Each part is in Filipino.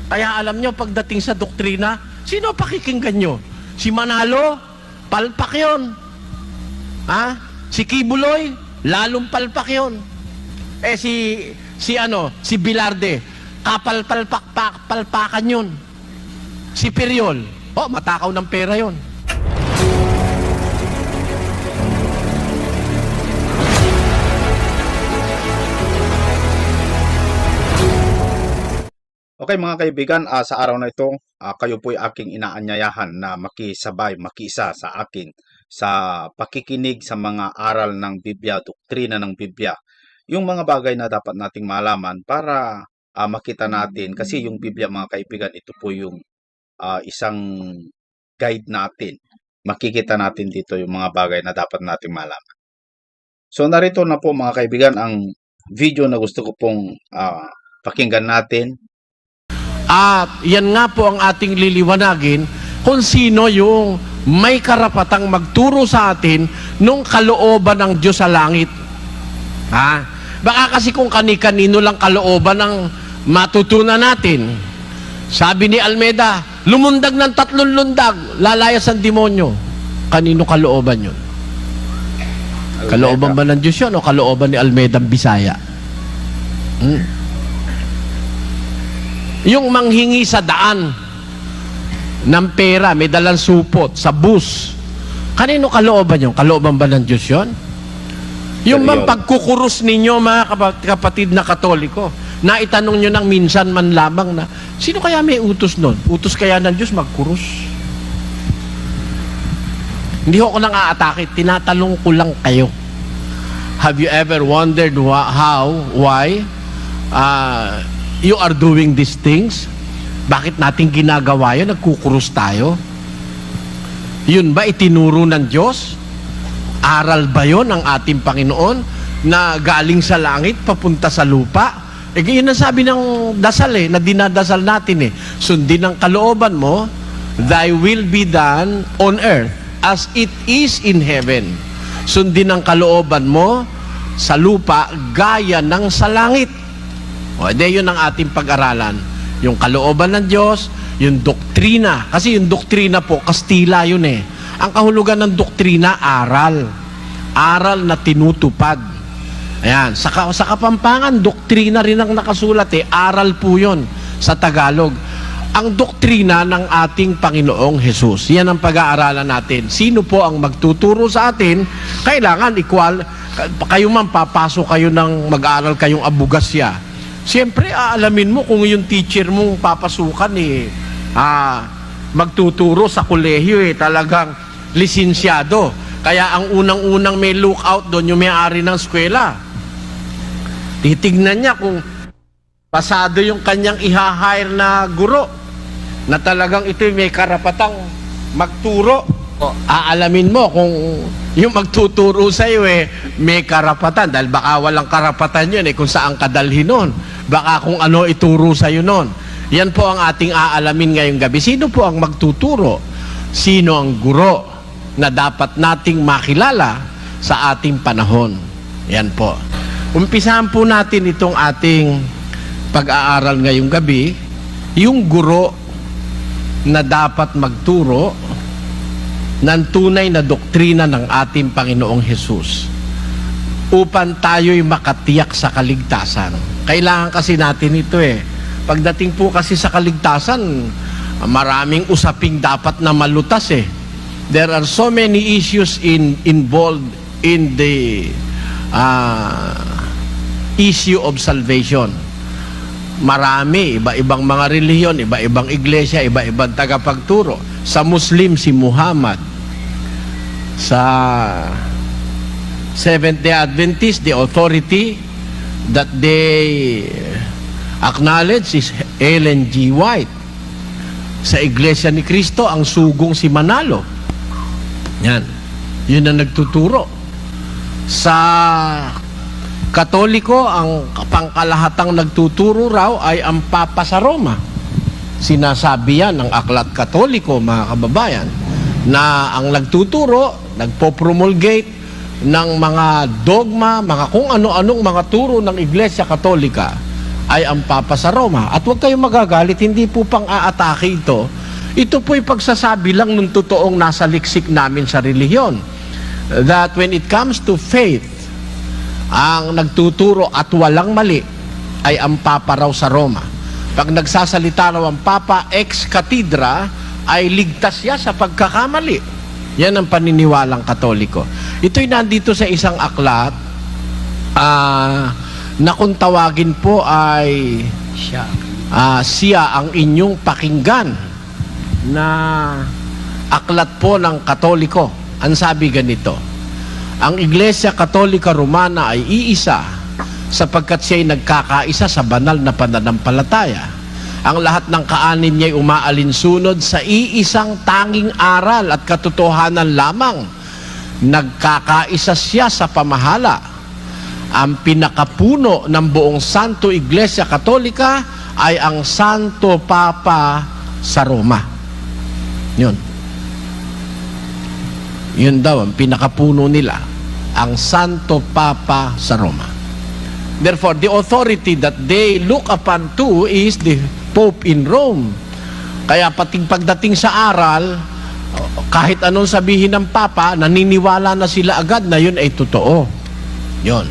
Kaya alam nyo, pagdating sa doktrina, sino pakikinggan nyo? Si Manalo? Palpak yun. Ha? Si Kibuloy? Lalong palpak yun. Si Bilarde, palpakan yun. Si Periol, matakaw ng pera yun. Okay mga kaibigan, sa araw na ito, kayo po'y aking inaanyayahan na makiisa sa akin sa pakikinig sa mga aral ng Biblia, doktrina ng Biblia. Yung mga bagay na dapat nating malaman para makita natin, kasi yung Biblia mga kaibigan, ito po yung isang guide natin. Makikita natin dito yung mga bagay na dapat nating malaman. So narito na po mga kaibigan ang video na gusto ko pong pakinggan natin. At yan nga po ang ating liliwanagin kung sino yung may karapatang magturo sa atin nung kalooban ng Diyos sa langit. Ha? Baka kasi kung kani-kanino lang kalooban ng matutunan natin. Sabi ni Almeida, lumundag ng 3 lundag, lalayas ang demonyo. Kanino kalooban yun? Kalooban ba ng Diyos yun o kalooban ni Almeida Bisaya? Yung manghingi sa daan ng pera, may dalang supot sa bus. Kanino kalooban yun? Kalooban ba ng Diyos yun? Yung mang pagkukurus ninyo, mga kapatid na Katoliko, na itanong nyo ng minsan man lamang na, sino kaya may utos nun? Utos kaya ng Diyos magkurus? Hindi ko nang aatake, tinatanong ko lang kayo. Have you ever wondered why you are doing these things? Bakit natin ginagawa yun? Nagkukurus tayo? Yun ba itinuro ng Diyos? Aral ba yun ang ating Panginoon na galing sa langit papunta sa lupa? Yun ang sabi ng dasal na dinadasal natin Sundin ang kalooban mo, thy will be done on earth as it is in heaven. Sundin ang kalooban mo sa lupa gaya ng sa langit. Yun ang ating pag-aralan. Yung kalooban ng Diyos, yung doktrina. Kasi yung doktrina po, Kastila yun Ang kahulugan ng doktrina, aral. Aral na tinutupad. Ayan. Sa Kapampangan, doktrina rin ang nakasulat Aral po yun sa Tagalog. Ang doktrina ng ating Panginoong Jesus. Yan ang pag-aaralan natin. Sino po ang magtuturo sa atin? Kailangan kayo man papasok kayo ng mag-aaral kayong abugasya. Siyempre, aalamin mo kung yung teacher mong papasukan magtuturo sa kolehiyo talagang lisensyado. Kaya ang unang-unang may lookout doon, yung may-ari ng eskwela. Titignan niya kung pasado yung kanyang iha-hire na guro na talagang ito may karapatang magturo. Aalamin mo kung yung magtuturo sa iyo may karapatan, dahil baka walang karapatan yun kung saan kadalhin nun. Baka kung ano ituro sa iyo nun. Yan po ang ating aalamin ngayong gabi. Sino po ang magtuturo? Sino ang guro na dapat nating makilala sa ating panahon? Yan po. Umpisahan po natin itong ating pag-aaral ngayong gabi. Yung guro na dapat magturo ng tunay na doktrina ng ating Panginoong Hesus upang tayo'y makatiyak sa kaligtasan. Kailangan kasi natin ito Pagdating po kasi sa kaligtasan, maraming usaping dapat na malutas There are so many issues involved in the issue of salvation. Marami, iba-ibang mga relihiyon, iba-ibang iglesia, iba-ibang tagapagturo. Sa Muslim, si Muhammad. Sa Seventh-day Adventist, the authority that they acknowledge is Ellen G. White. Sa Iglesia ni Cristo, ang sugong si Manalo. Yan. Yun ang nagtuturo. Sa Katoliko, ang pangkalahatang nagtuturo raw ay ang Papa sa Roma. Sinasabi yan ng Aklat Katoliko, mga kababayan, na ang nagtuturo, nagpo-promulgate ng mga dogma, mga kung ano-anong mga turo ng Iglesia Katolika ay ang Papa sa Roma. At huwag kayong magagalit, hindi po pang aatake ito. Ito po'y pagsasabi lang ng totoong nasa liksik namin sa relihiyon. That when it comes to faith, ang nagtuturo at walang mali ay ang Papa raw sa Roma. Pag nagsasalita raw ang Papa ex cathedra, ay ligtas siya sa pagkakamali. Yan ang paniniwalang Katoliko. Ito'y nandito sa isang aklat na kung tawagin po ay siya ang inyong pakinggan na aklat po ng Katoliko. Ang sabi ganito, ang Iglesia Katolika Romana ay iisa sapagkat siya ay nagkakaisa sa banal na pananampalataya. Ang lahat ng kaanin niya ay umaalinsunod sa iisang tanging aral at katotohanan lamang. Nagkakaisa siya sa pamahala. Ang pinakapuno ng buong Santo Iglesia Katolika ay ang Santo Papa sa Roma. Yun. Yun daw ang pinakapuno nila, ang Santo Papa sa Roma. Therefore, the authority that they look upon to is the Pope in Rome. Kaya pagdating sa aral, kahit anong sabihin ng Papa, naniniwala na sila agad na yun ay totoo. Yun.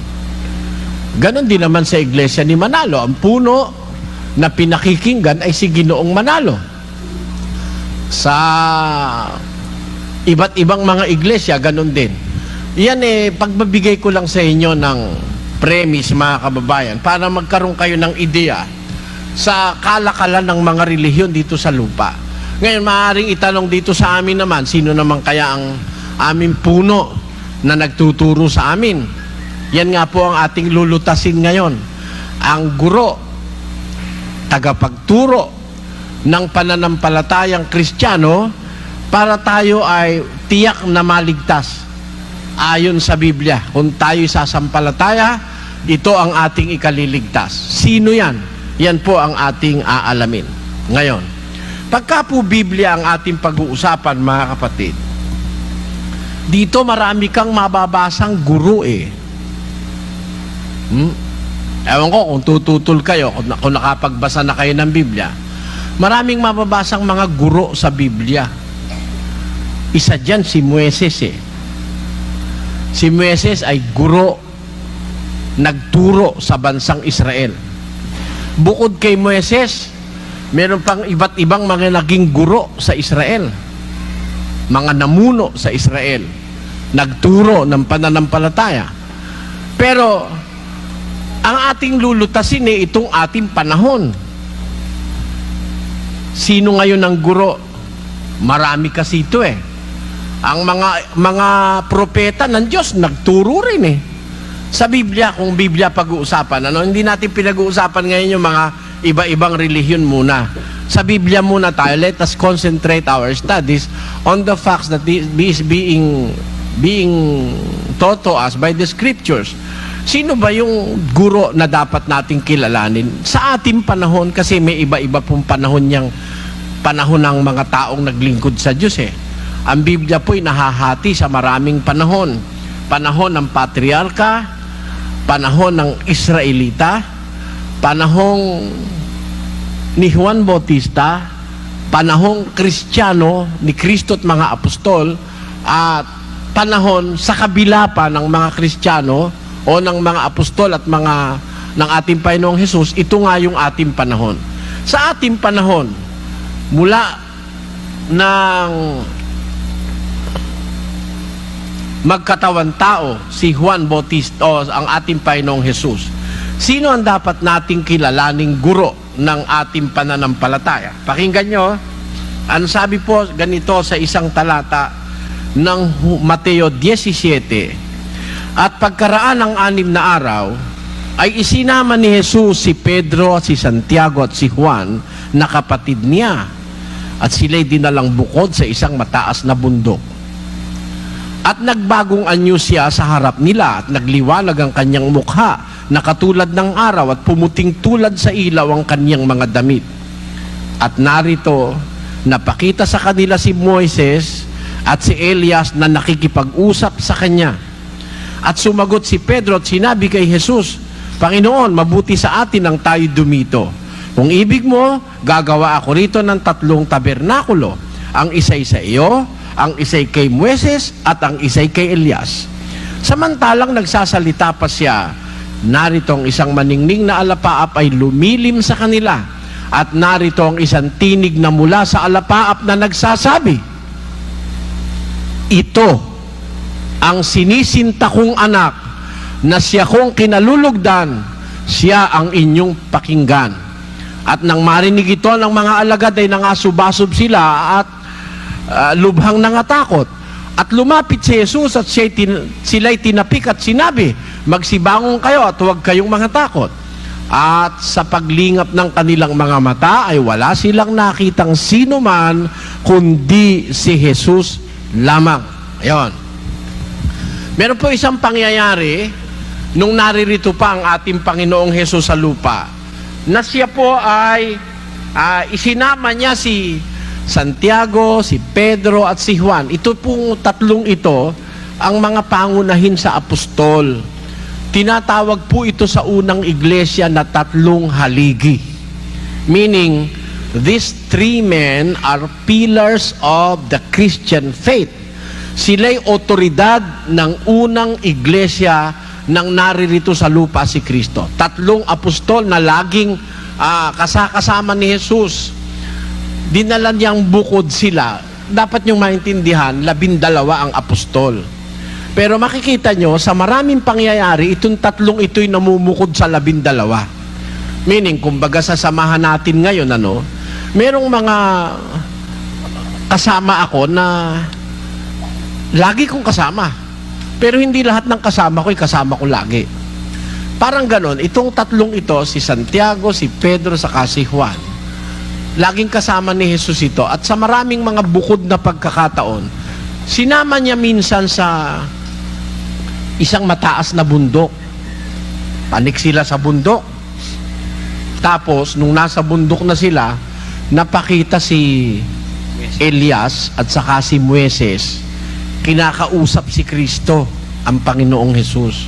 Ganon din naman sa Iglesia ni Manalo. Ang puno na pinakikinggan ay si Ginoong Manalo. Sa iba't ibang mga iglesia, ganon din. Yan pagbabigay ko lang sa inyo ng premise, mga kababayan, para magkaroon kayo ng ideya sa kalakalan ng mga relihiyon dito sa lupa. Ngayon, maaaring itanong dito sa amin naman, sino naman kaya ang aming puno na nagtuturo sa amin? Yan nga po ang ating lulutasin ngayon. Ang guro, tagapagturo ng pananampalatayang Kristiyano para tayo ay tiyak na maligtas ayon sa Biblia. Kung tayo sasampalataya, ito ang ating ikaliligtas. Sino yan? Yan po ang ating aalamin. Ngayon, pagka po Biblia ang ating pag-uusapan, mga kapatid, dito marami kang mababasang guro Ewan ko kung tututol kayo, kung nakapagbasa na kayo ng Biblia, maraming mababasang mga guro sa Biblia. Isa dyan si Moises Si Moises ay guro, nagturo sa bansang Israel. Bukod kay Moises, meron pang iba't ibang mga naging guro sa Israel. Mga namuno sa Israel. Nagturo ng pananampalataya. Pero ang ating lulutasin itong ating panahon. Sino ngayon ang guro? Marami kasi ito Ang mga propeta ng Diyos nagturo rin Sa Biblia, kung Biblia pag-uusapan, hindi natin pinag-uusapan ngayon yung mga iba-ibang relihiyon muna. Sa Biblia muna tayo, let us concentrate our studies on the facts that is being taught to us by the Scriptures. Sino ba yung guro na dapat nating kilalanin? Sa ating panahon, kasi may iba-iba pong panahon ng mga taong naglingkod sa Diyos Ang Biblia po'y nahahati sa maraming panahon. Panahon ng patriarka, panahon ng Israelita, panahong ni Juan Bautista, panahong Kristiyano ni Kristo at mga apostol, at panahon sa kabila pa ng mga Kristiyano o ng mga apostol at ng ating Panginoong Hesus. Ito nga yung ating panahon. Sa ating panahon, mula ng magkatawan tao si Juan Bautista o ang ating Panginoong Hesus, sino ang dapat nating kilalaning guro ng ating pananampalataya? Pakinggan nyo, ang sabi po ganito sa isang talata ng Mateo 17, at pagkaraan ng 6 na araw, ay isinama ni Jesus si Pedro, si Santiago at si Juan na kapatid niya, at sila'y dinalang bukod sa isang mataas na bundok. At nagbagong anyo siya sa harap nila, at nagliwanag ang kanyang mukha na katulad ng araw, at pumuting tulad sa ilaw ang kanyang mga damit. At narito, napakita sa kanila si Moises at si Elias na nakikipag-usap sa kanya. At sumagot si Pedro at sinabi kay Jesus, Panginoon, mabuti sa atin ang tayo dumito. Kung ibig mo, gagawa ako rito ng 3 tabernakulo. Ang isa'y sa iyo, ang isa'y kay Moises, at ang isa'y kay Elias. Samantalang nagsasalita pa siya, narito ang isang maningning na alapaap ay lumilim sa kanila, at narito ang isang tinig na mula sa alapaap na nagsasabi, ito ang sinisinta kong anak, na siya kong kinalulugdan, siya ang inyong pakinggan. At nang marinig ito ng mga alagad ay nangasubasub sila at lubhang nangatakot. At lumapit si Jesus at sila'y tinapik at sinabi, magsibangon kayo at huwag kayong mangatakot. At sa paglingap ng kanilang mga mata ay wala silang nakitang sino man kundi si Jesus lamang. Ayon. Meron po isang pangyayari nung naririto pa ang ating Panginoong Jesus sa lupa, na siya po ay isinama niya si Santiago, si Pedro at si Juan. Ito pong 3 ito ang mga pangunahin sa apostol. Tinatawag po ito sa unang iglesia na 3 haligi. Meaning, these 3 men are pillars of the Christian faith. Sila'y otoridad ng unang iglesia nang naririto sa lupa si Kristo. 3 apostol na laging kasama ni Jesus. Dinala niyang bukod sila. Dapat niyong maintindihan, 12 ang apostol. Pero makikita nyo, sa maraming pangyayari, itong 3 ito'y namumukod sa 12. Meaning, kumbaga sasamahan natin ngayon, merong mga kasama ako na lagi kong kasama. Pero hindi lahat ng kasama ko'y kasama ko lagi. Parang ganon, itong 3 ito, si Santiago, si Pedro, saka si Juan, laging kasama ni Jesus ito. At sa maraming mga bukod na pagkakataon, sinama niya minsan sa isang mataas na bundok. Panik sila sa bundok. Tapos, nung nasa bundok na sila, napakita si Elias at saka si Moises. Kinakausap si Kristo, ang Panginoong Jesus.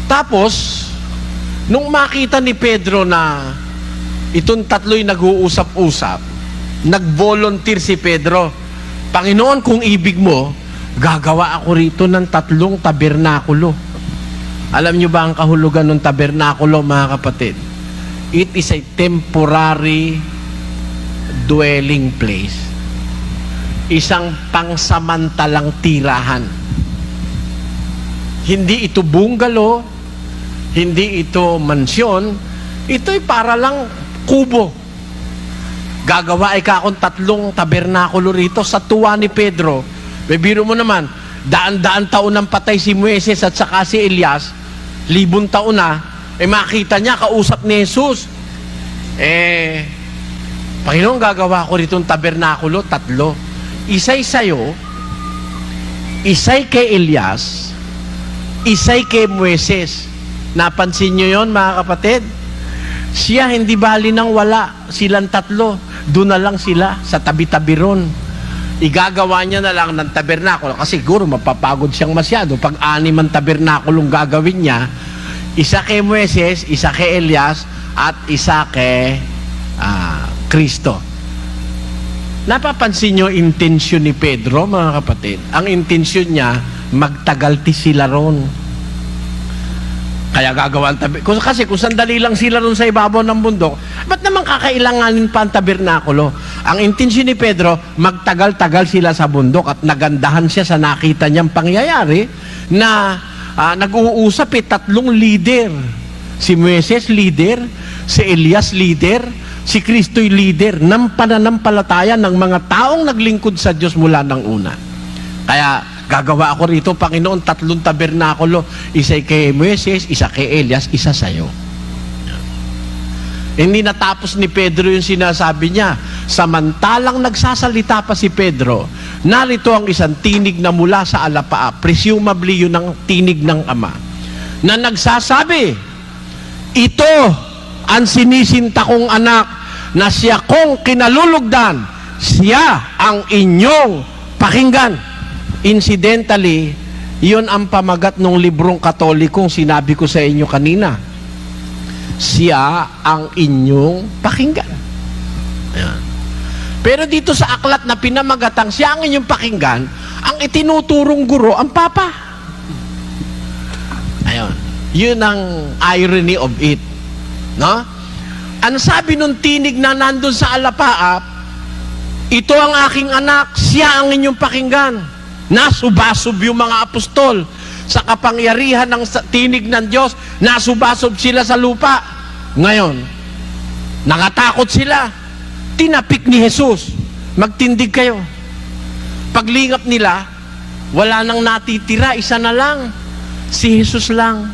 Tapos, nung makita ni Pedro na itong 3'y nag-uusap-usap, nag-volunteer si Pedro, Panginoon, kung ibig mo, gagawa ako rito ng 3 tabernakulo. Alam nyo ba ang kahulugan ng tabernakulo, mga kapatid? It is a temporary dwelling place. Isang pangsamantalang tirahan. Hindi ito bungalow, hindi ito mansyon, ito'y para lang kubo. Gagawa ka akong 3 tabernakulo rito sa tuwa ni Pedro. Biro mo naman, daan-daan taon nang patay si Moises at saka si Elias, 1,000 taon na, makita niya, kausap ni Jesus. Panginoon, gagawa ko rito ng tabernakulo, 3. Isa'y sa'yo, isa'y kay Elias, isa'y kay Moises. Napansin nyo yon, mga kapatid? Siya hindi bali nang wala, silang 3. Doon na lang sila, sa tabi-tabi ron. Igagawa niya na lang ng tabernakulo, kasi siguro mapapagod siyang masyado. Pag 6 ang tabernakulong gagawin niya, isa kay Moises, isa kay Elias, at isa kay Kristo. Napapansin nyo intensyon ni Pedro, mga kapatid? Ang intensyon niya, magtagalti sila ron. Kaya gagawa ang tabernakulo. Kasi kung sandali lang sila ron sa ibabaw ng bundok, ba't naman kakailanganin pa ang tabernakulo? Ang intensyon ni Pedro, magtagal-tagal sila sa bundok at nagandahan siya sa nakita niyang pangyayari na nag-uusap 3 leader. Si Moises leader, si Elias leader, si Kristo'y leader ng pananampalataya ng mga taong naglingkod sa Diyos mula ng una. Kaya gagawa ako rito, Panginoon, 3 tabernakulo, isa kay Moises, isa kay Elias, isa sa'yo. Hindi natapos ni Pedro yung sinasabi niya. Samantalang nagsasalita pa si Pedro, narito ang isang tinig na mula sa alapaa, presumably yun ang tinig ng Ama, na nagsasabi, ito ang sinisinta kong anak, na siya kong kinalulugdan, siya ang inyong pakinggan. Incidentally, Iyon ang pamagat ng librong Katolikong sinabi ko sa inyo kanina. Siya ang inyong pakinggan. Ayan. Pero dito sa aklat na pinamagatang siya ang inyong pakinggan, ang itinuturong guro ang Papa. Ayun. Yun ang irony of it. No? Ang sabi nung tinig na nandun sa alapaap, ito ang aking anak, siya ang inyong pakinggan. Nasubasob yung mga apostol sa kapangyarihan ng tinig ng Diyos, nasubasob sila sa lupa. Ngayon, nakatakot sila. Tinapik ni Jesus, magtindig kayo. Paglingap nila, wala nang natitira, isa na lang, si Jesus lang.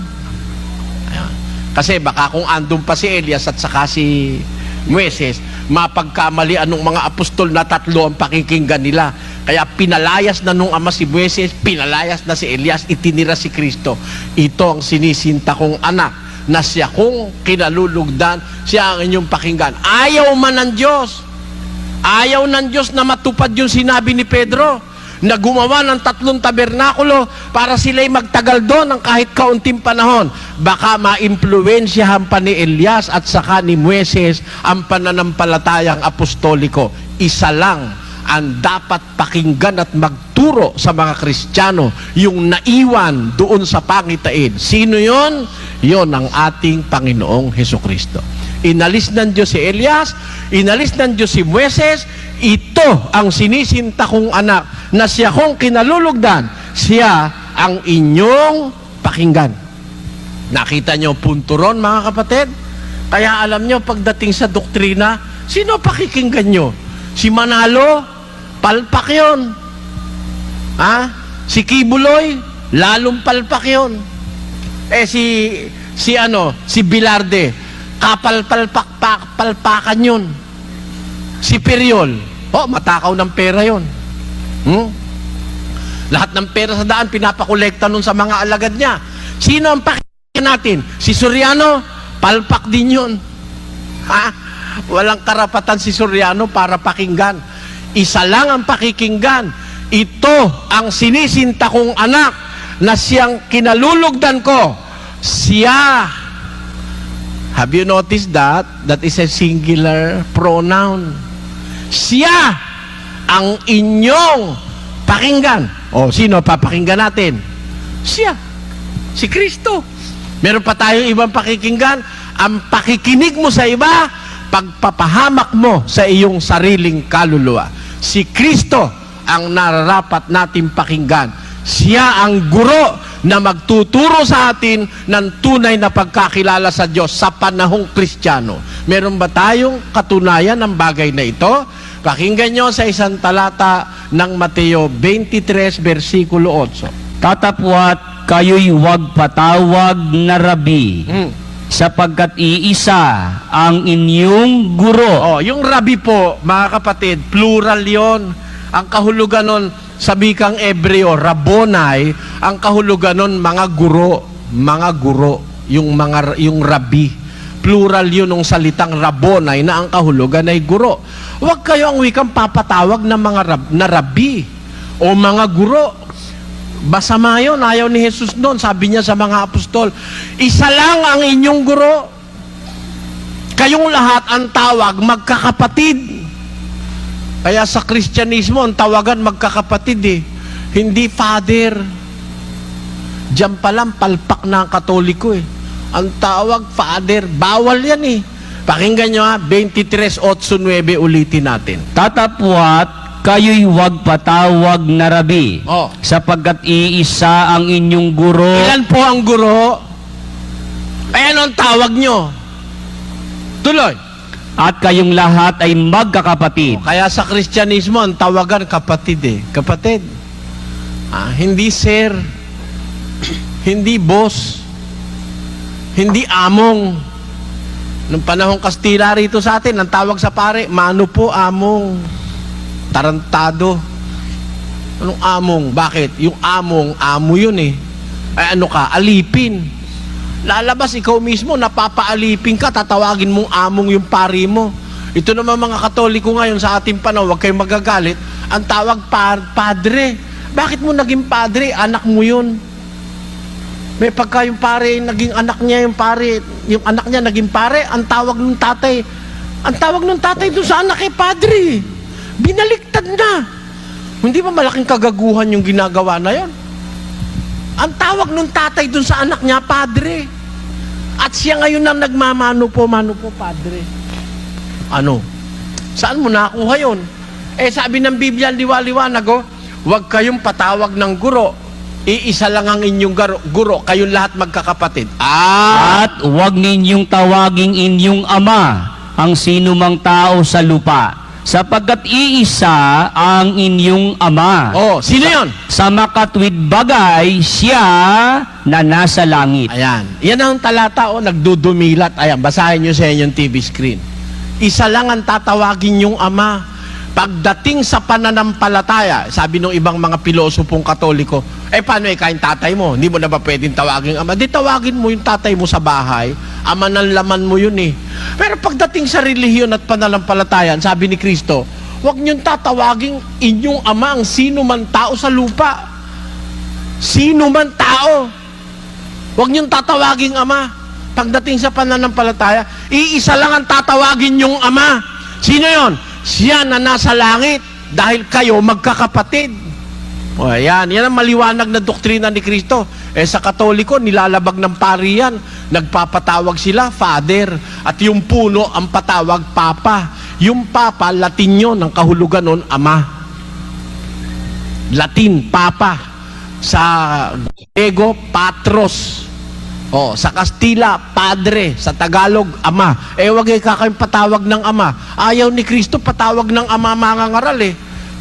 Ayun. Kasi baka kung andun pa si Elias at saka si Moises, mapagkamalian ng mga apostol na tatlo ang pakikinggan nila. Kaya pinalayas na nung ama si Moises, pinalayas na si Elias, itinira si Kristo. Ito ang sinisinta kong anak, na siya kong kinalulugdan, siya ang inyong pakinggan. Ayaw man ng Diyos. Ayaw ng Diyos na matupad yung sinabi ni Pedro, na gumawa ng 3 tabernakulo para sila'y magtagal doon ng kahit kaunting panahon. Baka maimpluwensyahan pa ni Elias at saka ni Moises ang pananampalatayang apostoliko. Isa lang ang dapat pakinggan at magturo sa mga Kristiyano, yung naiwan doon sa pangitain. Sino yon? Yon ang ating Panginoong Hesukristo. Inalis ng Diyos si Elias, inalis ng Diyos si Moises. Ito ang sinisinta kong anak, na siya kong kinalulugdan, siya ang inyong pakinggan. Nakita nyo punto ron, mga kapatid? Kaya alam nyo, pagdating sa doktrina, sino pakikinggan nyo? Si Manalo? Palpak yun. Ha? Si Kibuloy? Lalong palpak yun. Si Bilarde, kapalpakan yun. Si Periol, matakaw ng pera yun. Lahat ng pera sa daan, pinapakolekta nun sa mga alagad niya. Sino ang pakinggan natin? Si Soriano, palpak din yun. Ha? Walang karapatan si Soriano para pakinggan. Isa lang ang pakikinggan. Ito ang sinisinta kong anak, na siyang kinalulugdan ko. Siya. Have you noticed that? That is a singular pronoun. Siya ang inyong pakinggan. Sino papakinggan natin? Siya. Si Kristo. Meron pa tayong ibang pakikinggan. Ang pakikinig mo sa iba, pagpapahamak mo sa iyong sariling kaluluwa. Si Kristo ang nararapat natin pakinggan. Siya ang guro na magtuturo sa atin ng tunay na pagkakilala sa Diyos sa panahong Kristiyano. Meron ba tayong katunayan ng bagay na ito? Pakinggan nyo sa isang talata ng Mateo 23, versikulo 8. Tatapwat kayo'y huwag patawag na rabi, sapagkat iisa ang inyong guro. Yung rabi po, mga kapatid, plural yon. Ang kahulugan nun, sa bikang Ebreo, Rabbonai, ang kahulugan nun, mga guro. Yung rabi. Plural yun ng salitang Rabbonai, na ang kahulugan ay guro. Huwag kayo ang wikang papatawag ng mga rabi o mga guro. Basama yun, ayaw ni Jesus noon. Sabi niya sa mga apostol, isa lang ang inyong guro. Kayong lahat ang tawag magkakapatid. Kaya sa Kristyanismo, ang tawagan magkakapatid Hindi father. Diyan pa lang, palpak na ang Katoliko Ang tawag, father. Bawal yan Pakinggan nyo 23:8-9 ulitin natin. Tatapwat kayo'y huwag patawag na rabi, sapagkat iisa ang inyong guro. Ilan po ang guro? Ayan ang tawag nyo. Tuloy. At kayong lahat ay magkakapatid. Kaya sa Kristyanismo, ang tawagan kapatid Kapatid. Hindi sir. Hindi boss. Hindi among. Nung panahong Kastila rito sa atin, ang tawag sa pare, mano po, among. Tarantado. Anong among? Bakit? Yung among, amo yun Ay ano ka? Alipin. Lalabas ikaw mismo, napapaalipin ka, tatawagin mong among yung pari mo. Ito naman mga Katoliko ngayon sa ating panahon, huwag kayong magagalit. Ang tawag padre. Bakit mo naging padre? Anak mo yun. May pagka yung pare, naging anak niya yung pare, yung anak niya naging pare, ang tawag ng tatay doon sa anak padre. Binaliktad na. Hindi ba malaking kagaguhan yung ginagawa na yon? Ang tawag ng tatay doon sa anak niya, padre. At siya ngayon ang nagmamano po, padre. Ano? Saan mo nakuha yon? Sabi ng Biblia, liwa-liwanag, huwag kayong patawag ng guro. Iisa lang ang inyong guro, kayong lahat magkakapatid. At huwag ninyong tawaging inyong ama ang sinumang tao sa lupa, sapagkat iisa ang inyong ama. Sino yon? Sa makatwid bagay, siya na nasa langit. Ayan. Yan ang talata, nagdudumilat. Ayan, basahin nyo sa inyong TV screen. Isa lang ang tatawagin yung ama. Pagdating sa pananampalataya, sabi ng ibang mga pilosopong Katoliko, paano kain tatay mo? Hindi mo na ba pwedeng tawagin ama? Di tawagin mo yung tatay mo sa bahay, ama ng laman mo yun eh. Pero pagdating sa relihiyon at pananampalatayan, sabi ni Kristo, huwag niyong tatawagin inyong ama ang sino man tao sa lupa. Sino man tao. Huwag niyong tatawagin ama. Pagdating sa pananampalataya, iisa lang ang tatawagin yung ama. Sino yon? Siya na nasa langit, dahil kayo magkakapatid. Yan ang maliwanag na doktrina ni Kristo. Sa Katoliko, nilalabag ng pari yan. Nagpapatawag sila, Father. At yung puno, ang patawag, Papa. Yung Papa, Latin yun, ang kahulugan nun, Ama. Latin, Papa. Sa Griego, Patros. Sa Kastila, Padre. Sa Tagalog, Ama. Wag kakayong patawag ng Ama. Ayaw ni Kristo patawag ng Ama mga ngaral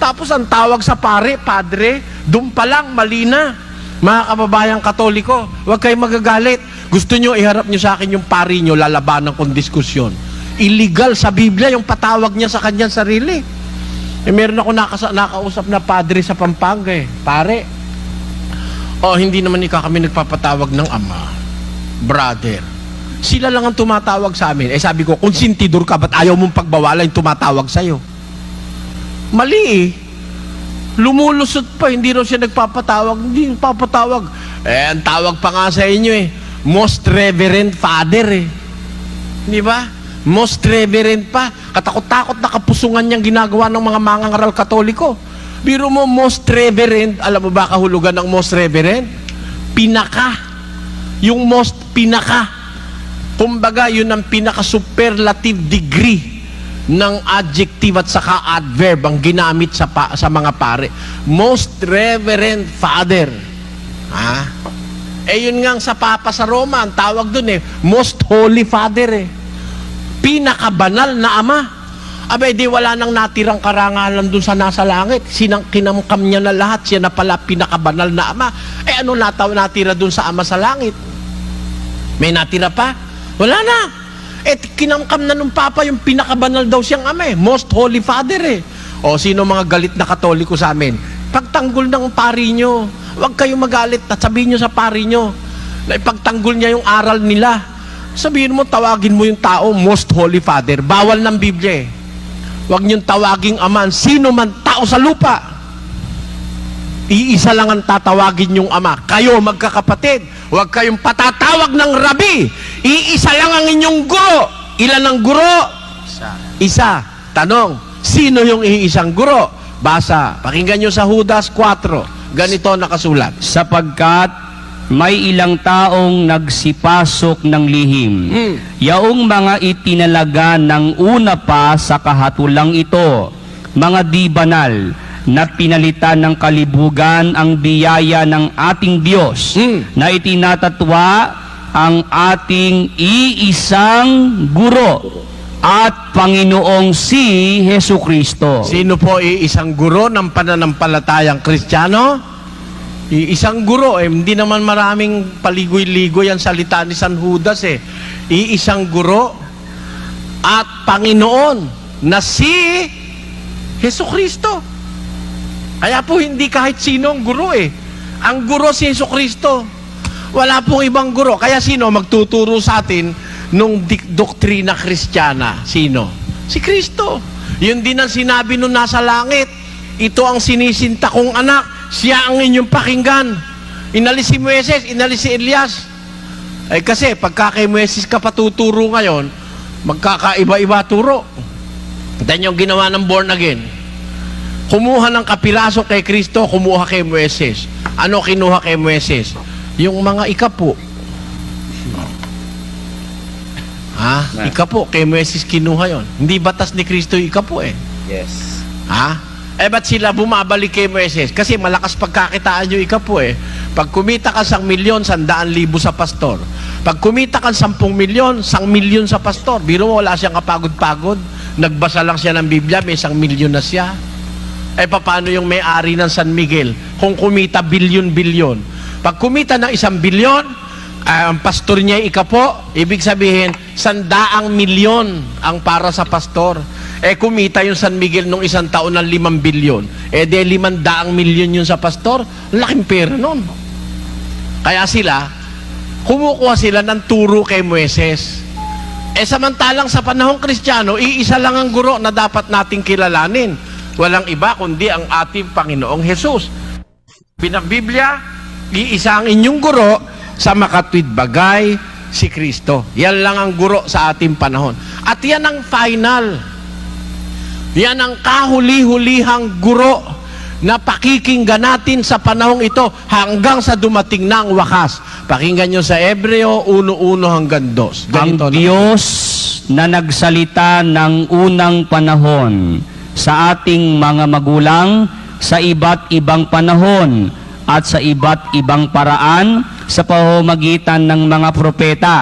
Tapos ang tawag sa pare, Padre, doon pa lang, mali na. Mga kababayang Katoliko, huwag kayong magagalit. Gusto nyo, iharap nyo sa akin yung pari nyo, lalabanan kong diskusyon. Illegal sa Biblia yung patawag niya sa kanyang sarili. Meron ako nakausap na padre sa Pampanga Pare, hindi naman kami nagpapatawag ng Ama. Brother, sila lang ang tumatawag sa amin. Sabi ko, kung sintidor ka, ba't ayaw mong pagbawalan yung tumatawag sa'yo? Mali Lumulusot pa, hindi raw siya nagpapatawag. Hindi nagpapatawag. Ang tawag pa nga sa inyo Most Reverend Father Di ba? Most Reverend pa. Katakot-takot na kapusungan niyang ginagawa ng mga mangangaral Katoliko. Biro mo, Most Reverend, alam mo ba kahulugan ng Most Reverend? Pinaka. Yung most pinaka. Kumbaga, yun ang pinaka-superlative degree ng adjective at saka adverb ang ginamit sa mga pare. Most Reverend Father. Yun nga sa Papa sa Roma, ang tawag dun Most Holy Father Pinakabanal na Ama. Di wala nang natirang karangalan dun sa nasa langit. Kinamkam niya na lahat. Siya na pala pinakabanal na Ama. Ano natira dun sa Ama sa langit? May natira pa? Wala na. Kinamkam na nung Papa yung pinakabanal daw siyang Ama Most Holy Father sino mga galit na Katoliko sa amin? Pagtanggol ng pari nyo, huwag kayong magalit at sabihin nyo sa pari nyo na ipagtanggol niya yung aral nila. Sabihin mo, tawagin mo yung tao Most Holy Father. Bawal ng Biblia Huwag niyong tawaging Ama sino man tao sa lupa. Iisa lang ang tatawagin yung Ama. Kayo magkakapatid. Huwag kayong patatawag ng Rabi. Iisa lang ang inyong guro. Ilan ang guro? Isa. Tanong, sino yung iisang guro? Basa. Pakinggan nyo sa Judas 4. Ganito nakasulat. Sapagkat may ilang taong nagsipasok ng lihim. Yaong mga itinalaga ng una pa sa kahatulang ito, mga di banal, na pinalitan ng kalibugan ang biyaya ng ating Diyos, na itinatatwa ang ating iisang guro at Panginoong si Hesukristo. Sino po iisang guro ng pananampalatayang Kristiyano? Iisang guro hindi naman maraming paligoy-ligoy ang salita ni San Judas Iisang guro at Panginoon na si Hesukristo. Kaya po hindi kahit sino ang guro Ang guro si Hesukristo. Wala pong ibang guro. Kaya sino magtuturo sa atin nung doktrina Kristiyana? Sino? Si Kristo. Yun din ang sinabi nung nasa langit. Ito ang sinisinta kong anak. siya ang inyong pakinggan. Inalis si Moises, inalis si Elias. Eh kasi pagka kay Moises ka patuturo ngayon, magkakaiba-iba turo. Then yung ginawa ng born again, kumuha ng kapiraso kay Kristo, kumuha kay Moises. Ano kinuha kay Moises? Yung mga ikapo. Ikapo, kay Moises kinuha yon. Hindi batas ni Kristo yung ikapo eh. Yes. Ba't sila bumabalik kay Moises? Kasi malakas pagkakitaan yung ikapo eh. Pag kumita ka 1,000,000, 100,000 sa pastor. Pag kumita ka 10,000,000, 1,000,000 sa pastor. Biro mo, wala siyang kapagod-pagod. Nagbasa lang siya ng Biblia, may 1,000,000 na siya. Paano yung may-ari ng San Miguel? Kung kumita bilyon-bilyon. Pag kumita ng 1,000,000,000, ang pastor niya ikapo, ibig sabihin, 100,000,000 ang para sa pastor. Kumita yung San Miguel nung isang taon ng 5,000,000,000. 500,000,000 yun sa pastor. Laking pera nun. Kaya kumukuha sila ng turo kay Moises. Samantalang sa panahong Kristiyano, iisa lang ang guro na dapat nating kilalanin. Walang iba kundi ang ating Panginoong Hesus. Biblia, iisa ang inyong guro sa makatwid bagay, si Kristo. Yan lang ang guro sa ating panahon. At yan ang final. Yan ang kahuli-hulihang guro na pakikinggan natin sa panahong ito hanggang sa dumating na ang wakas. Pakinggan nyo sa Hebreo 1:1 hanggang 2. Ang Diyos na nagsalita ng unang panahon sa ating mga magulang sa iba't ibang panahon at sa iba't ibang paraan sa pamamagitan ng mga propeta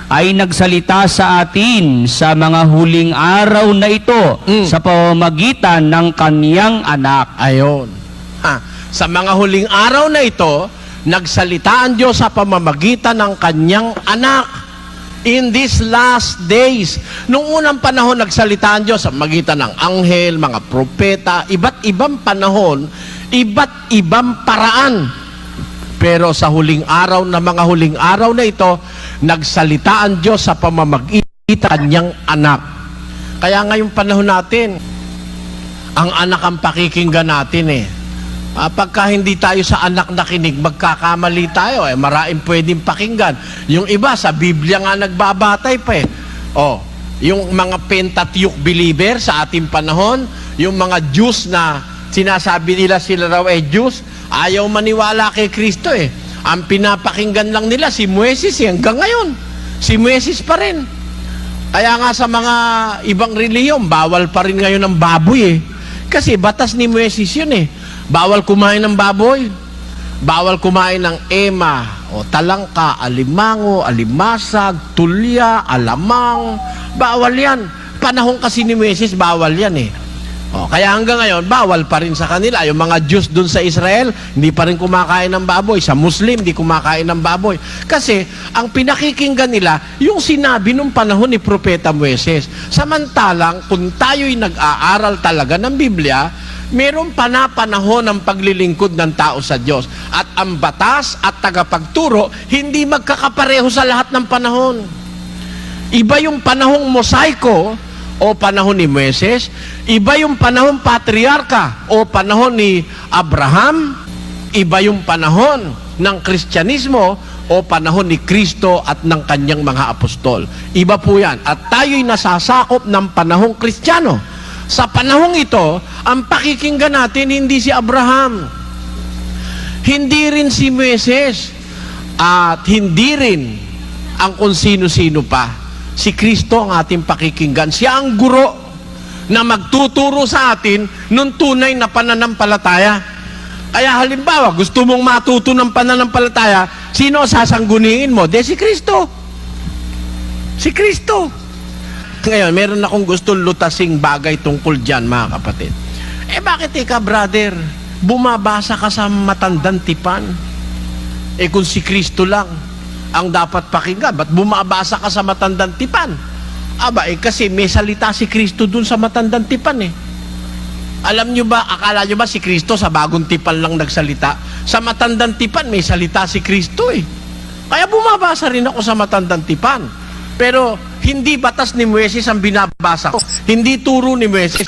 ay nagsalita sa atin sa mga huling araw na ito sa pamamagitan ng kaniyang anak. Ayon. Sa mga huling araw na ito, nagsalita ang Diyos sa pamamagitan ng kanyang anak. In these last days, nung unang panahon nagsalita ang Diyos sa magitan ng anghel, mga propeta, iba't ibang panahon, iba't ibang paraan. Pero sa huling araw na mga huling araw na ito, nagsalita ang Diyos sa pamamagitan ng kanyang anak. Kaya ngayong panahon natin, ang anak ang pakikinggan natin eh. Pagka hindi tayo sa anak nakinig, magkakamali tayo eh. Maraming pwedeng pakinggan. Yung iba, sa Biblia nga nagbabatay pa eh. Yung mga Pentateuch believer sa ating panahon, yung mga Jews na sinasabi nila sila raw Jews, ayaw maniwala kay Kristo eh. Ang pinapakinggan lang nila si Moises eh. Hanggang ngayon, si Moises pa rin. Kaya nga sa mga ibang reliyon, bawal pa rin ngayon ang baboy eh. Kasi batas ni Moises yun eh. Bawal kumain ng baboy. Bawal kumain ng ema, o talangka, alimango, alimasag, tulya, alamang. Bawal yan. Panahon kasi ni Moises, bawal yan eh. Kaya hanggang ngayon, bawal pa rin sa kanila. Yung mga Jews dun sa Israel, hindi pa rin kumakain ng baboy. Sa Muslim, hindi kumakain ng baboy. Kasi, ang pinakikinggan nila, yung sinabi nung panahon ni Propeta Moises. Samantalang, kung tayo'y nag-aaral talaga ng Biblia, mayroong panahon ng paglilingkod ng tao sa Diyos. At ang batas at tagapagturo, hindi magkakapareho sa lahat ng panahon. Iba yung panahong mosaiko, o panahon ni Moises, iba yung panahon patriarka o panahon ni Abraham, iba yung panahon ng Kristyanismo o panahon ni Kristo at ng kanyang mga apostol. Iba po yan. At tayo'y nasasakop ng panahong Kristiyano. Sa panahong ito, ang pakikinggan natin hindi si Abraham, hindi rin si Moises, at hindi rin ang kung sino-sino pa. Si Kristo ang ating pakikinggan. Siya ang guro na magtuturo sa atin nung tunay na pananampalataya. Kaya halimbawa, gusto mong matuto ng pananampalataya, sino sasangguniin mo? Si Kristo. Si Kristo. Ngayon, meron akong gustong lutasing bagay tungkol dyan, mga kapatid. Bakit brother, bumabasa ka sa matandang tipan? Kung si Kristo lang ang dapat pakinggan, ba't bumabasa ka sa matandang tipan? Kasi may salita si Kristo dun sa matandang tipan eh. Alam nyo ba, akala nyo ba si Kristo sa bagong tipan lang nagsalita? Sa matandang tipan may salita si Kristo eh. Kaya bumabasa rin ako sa matandang tipan. Pero hindi batas ni Moises ang binabasa ko. Hindi turo ni Moises.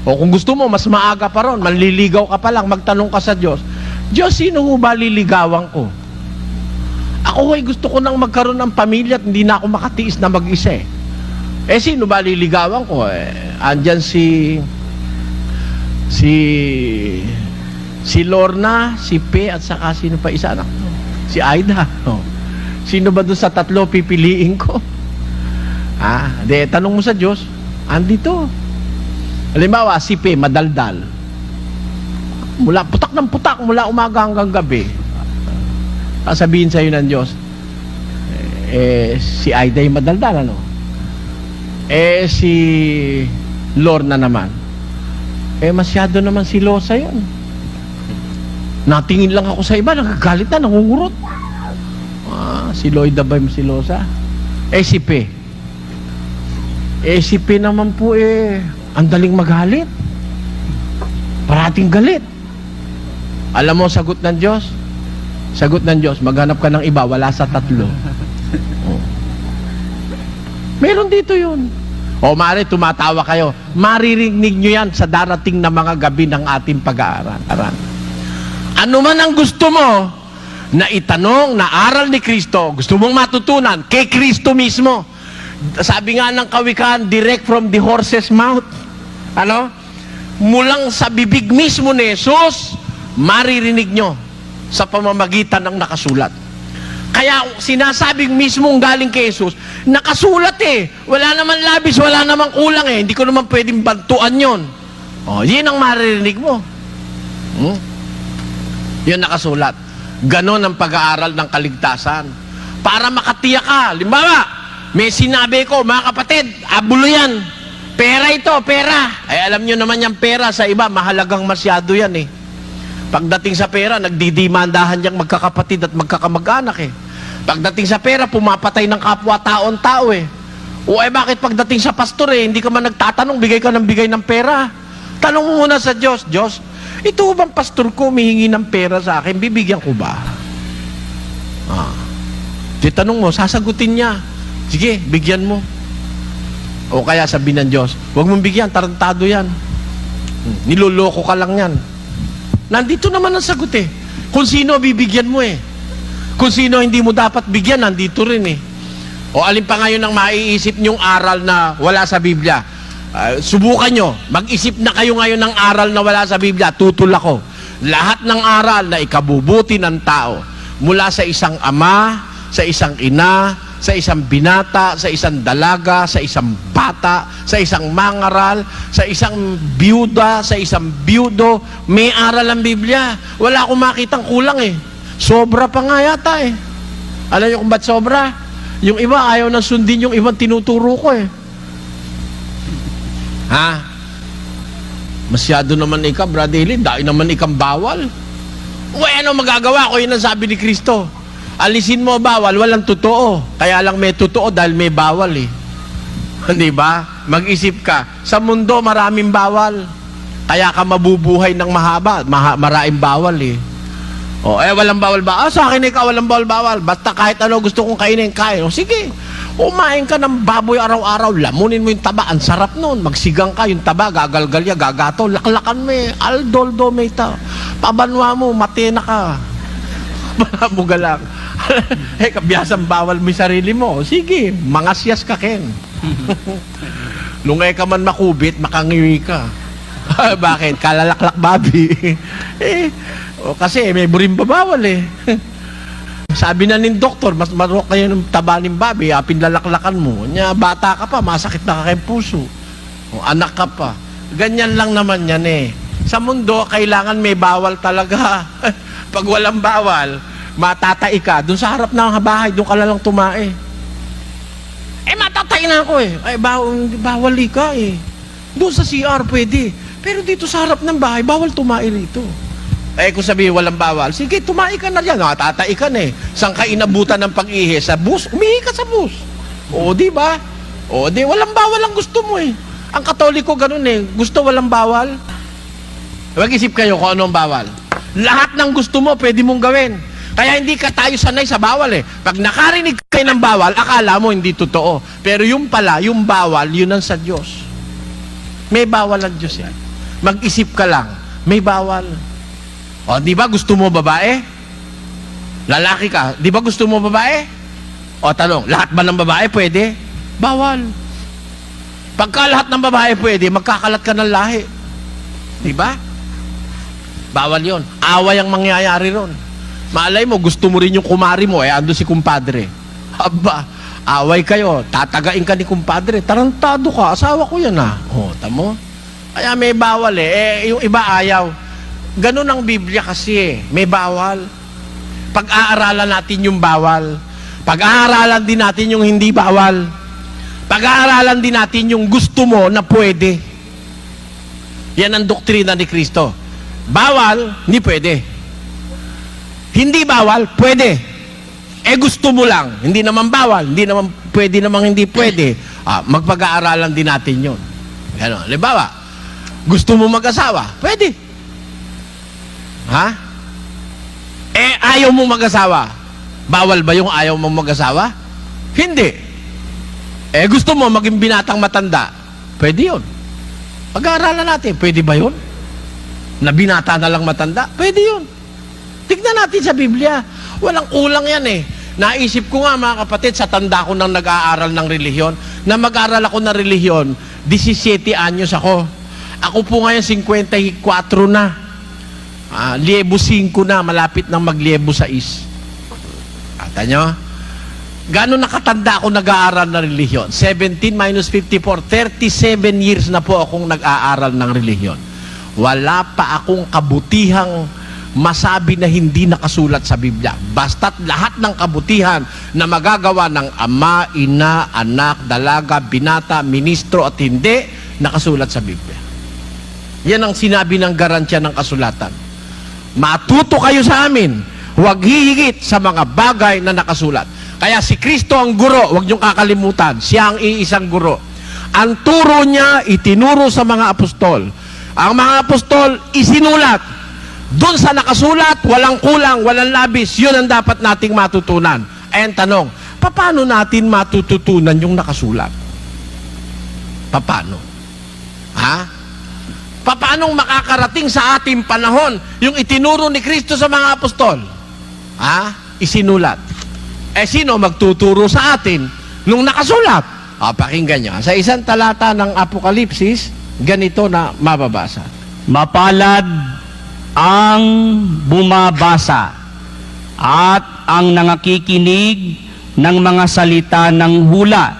O kung gusto mo, mas maaga pa ron, manliligaw ka pa lang, magtanong ka sa Diyos, Diyos, sino ho ba liligawan ko? Ako ay gusto ko nang magkaroon ng pamilya at hindi na ako makatiis na mag-isa eh. Eh, sino ba liligawan ko? Andyan si Lorna, si Pe, at saka sino pa isa anak? Si Aida. Oh. Sino ba dun sa tatlo pipiliin ko? Tanong mo sa Diyos, andito. Halimbawa, si Pe, madaldal. Mula, putak ng putak, mula umaga hanggang gabi. Sabihin sa'yo ng Diyos, si Aida yung madaldal, ano? Si Lorna naman, masyado naman silosa yun. Natingin lang ako sa iba, nagagalit na, nangungurot. Si Lloyda ba yung silosa? Si Pe. Si Pe naman po ang daling magalit. Parating galit. Alam mo, sagot ng Diyos? Sagot ng Diyos, maghanap ka ng iba, wala sa tatlo. Meron dito yun. Mare, tumatawa kayo. Maririnig nyo yan sa darating na mga gabi ng ating pag-aaral. Ano man ang gusto mo na itanong, na aral ni Kristo, gusto mong matutunan, kay Kristo mismo. Sabi nga ng kawikaan, direct from the horse's mouth. Ano? Mulang sa bibig mismo ni Jesus, maririnig nyo sa pamamagitan ng nakasulat. Kaya sinasabing mismong galing kay Jesus, nakasulat Wala naman labis, wala naman kulang Hindi ko naman pwedeng bantuan yon. Yun ang maririnig mo. Yun nakasulat. Ganon ang pag-aaral ng kaligtasan. Para makatiyak ka. Limbawa, may sinabi ko, mga kapatid, abulo yan. Pera ito, pera. Alam nyo naman yung pera sa iba, mahalagang masyado yan Pagdating sa pera, nagdidimandahan niyang magkakapatid at magkakamag-anak Pagdating sa pera, pumapatay ng kapwa-taon tao bakit pagdating sa pastor hindi ka man nagtatanong, bigay ka ng bigay ng pera. Tanong mo muna sa Diyos, Diyos, ito bang pastor ko humihingi ng pera sa akin, bibigyan ko ba? Tanong mo, sasagutin niya. Sige, bigyan mo. O kaya sabihin ng Diyos, huwag mong bigyan, tarantado yan. Niloloko ka lang yan. Nandito naman ang sagot Kung sino bibigyan mo Kung sino hindi mo dapat bigyan, nandito rin O alin pa ngayon ang maiisip nyong aral na wala sa Biblia? Subukan nyo, mag-isip na kayo ngayon ng aral na wala sa Biblia, tutol ako. Lahat ng aral na ikabubuti ng tao, mula sa isang ama, sa isang ina, sa isang binata, sa isang dalaga, sa isang bata, sa isang mangaral, sa isang biyuda, sa isang biyudo, may aral ang Biblia. Wala akong makitang kulang Sobra pa nga yata Alam niyo kung ba't sobra? Yung iba ayaw nang sundin yung ibang tinuturo ko Masyado naman ikaw, Brother Eli, dahil naman ikang bawal. Ano magagawa ko? Yun ang sabi ni Kristo. Alisin mo bawal, walang totoo. Kaya lang may totoo dahil may bawal Di ba? Mag-isip ka. Sa mundo maraming bawal. Kaya ka mabubuhay ng mahaba. Maraming bawal walang bawal ba? Sa akin ikaw walang bawal. Basta kahit ano gusto kong kainin, kain. Sige. Umain ka ng baboy araw-araw. Lamunin mo yung taba. Ang sarap nun. Magsigang ka yung taba. Gagalgalya, gagato. Laklakan mo Aldoldo meta. Pabanwa mo. Matena ka. Buga lang. Kabiyasang bawal mo yung sarili mo. Sige. Mangasyas ka, Ken. Lungay ka man makubit, makangiwi ka. Bakit? Kalalaklak babi. Kasi may burimba bawal Sabi na ng doktor, mas marok kayo ng taba ng babi, pinlalaklakan mo. Bata ka pa, masakit na ka kay puso. Anak ka pa. Ganyan lang naman yan Sa mundo, kailangan may bawal talaga. Pag walang bawal, matatay ka. Doon sa harap ng bahay, doon ka lang tumae. Matatay na ako bawal ka Doon sa CR pwede. Pero dito sa harap ng bahay, bawal tumae rito. Kung sabihin walang bawal, sige, tumae ka na dyan. Tatay ka Saan ka inabutan ng pag-ihi? Sa bus? Umihi ka sa bus. Di ba? Walang bawal ang gusto mo Ang Katoliko ganun Gusto walang bawal. Mag-isip kayo kung anong bawal. Lahat ng gusto mo, pwede mong gawin. Kaya hindi ka tayo sanay sa bawal Pag nakarinig kayo ng bawal, akala mo hindi totoo. Pero yung pala, yung bawal, yun ang sa Diyos. May bawal ang Diyos mag-isip ka lang, may bawal. O, di ba gusto mo babae? Lalaki ka, di ba gusto mo babae? O, tanong, lahat ba ng babae pwede? Bawal. Pagka lahat ng babae pwede, magkakalat ka ng lahi. Di ba? Bawal yon. Away ang mangyayari ron. Malay mo, gusto mo rin yung kumari mo, ando si kumpadre. Aba, away kayo, tatagain ka ni kumpadre, tarantado ka, asawa ko yan O, tamo? Kaya may bawal yung iba ayaw. Ganun ang Biblia kasi may bawal. Pag-aaralan natin yung bawal. Pag-aaralan din natin yung hindi bawal. Pag-aaralan din natin yung gusto mo na pwede. Yan ang doktrina ni Kristo. Bawal, hindi pwede. Hindi bawal, pwede. Gusto mo lang, hindi naman bawal, hindi naman pwede namang hindi pwede. Magpag-aaralan din natin yun. Gano'n. Halimbawa, gusto mo mag-asawa, pwede. Ha? Ayaw mo mag-asawa. Bawal ba yung ayaw mo mag-asawa? Hindi. Gusto mo maging binatang matanda, pwede yun. Pag-aaralan natin, pwede ba yun? Na binata na lang matanda? Pwede yun. Tignan natin sa Biblia. Walang kulang yan Naisip ko nga mga kapatid, sa tanda ko nang nag-aaral ng relihiyon, na mag-aaral ako ng relihiyon, 17 anyos ako. Ako po ngayon 54 na. Liebo 5 na, malapit nang magliebo 6. Kata nyo? Gano'n nakatanda ako nag-aaral ng relihiyon? 17 minus 54, 37 years na po akong nag-aaral ng relihiyon. Wala pa akong kabutihang masabi na hindi nakasulat sa Biblia. Basta't lahat ng kabutihan na magagawa ng ama, ina, anak, dalaga, binata, ministro at hindi, nakasulat sa Biblia. Yan ang sinabi ng garansya ng kasulatan. Matuto kayo sa amin, huwag hihigit sa mga bagay na nakasulat. Kaya si Kristo ang guro, huwag niyong kakalimutan, siya ang iisang guro. Ang turo niya, itinuro sa mga apostol. Ang mga apostol, isinulat. Doon sa nakasulat, walang kulang, walang labis, yun ang dapat nating matutunan. And tanong, paano natin matututunan yung nakasulat? Paano? Paano makakarating sa ating panahon yung itinuro ni Kristo sa mga apostol? Isinulat. Sino magtuturo sa atin nung nakasulat? Pakinggan nyo. Sa isang talata ng Apokalipsis, ganito na mababasa. Mapalad ang bumabasa at ang nangakikinig ng mga salita ng hula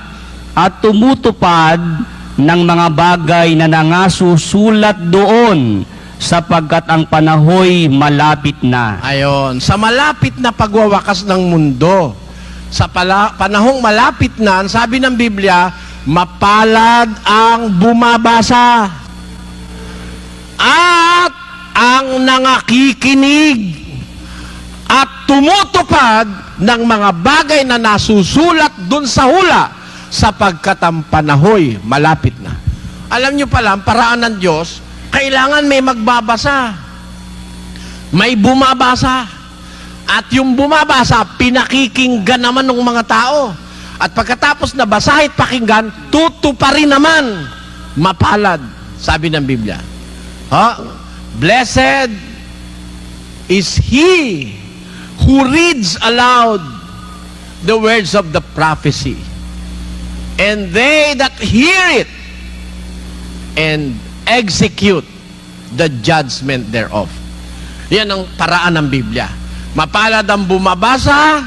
at tumutupad ng mga bagay na nangasusulat doon sapagkat ang panahoy malapit na. Ayon, sa malapit na pagwawakas ng mundo, sa panahong malapit na, sabi ng Biblia, mapalad ang bumabasa at ang nangakikinig at tumutupad ng mga bagay na nasusulat dun sa hula sapagkat ang panahoy malapit na. Alam nyo pala, ang paraan ng Diyos, kailangan may magbabasa. May bumabasa. At yung bumabasa, pinakikinggan naman ng mga tao. At pagkatapos na basahin pakinggan, tutuparin naman. Mapalad, sabi ng Biblia. Blessed is he who reads aloud the words of the prophecy, and they that hear it and execute the judgment thereof. Yan ang paraan ng Biblia. Mapalad ang bumabasa,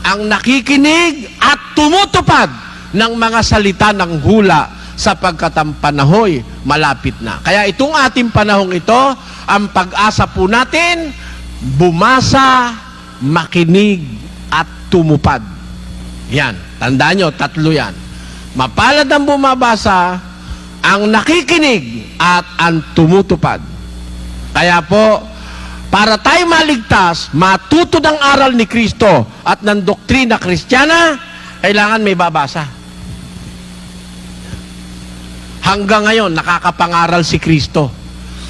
ang nakikinig, at tumutupad ng mga salita ng hula sapagkat ang panahoy malapit na. Kaya itong ating panahong ito, ang pag-asa po natin, bumasa, makinig, at tumupad. Yan. Tandaan nyo, 3 yan. Mapalad ang bumabasa, ang nakikinig, at ang tumutupad. Kaya po, para tayo maligtas, matuto ng aral ni Kristo at ng doktrina Kristiyana, kailangan may babasa. Hanggang ngayon, nakakapangaral si Kristo.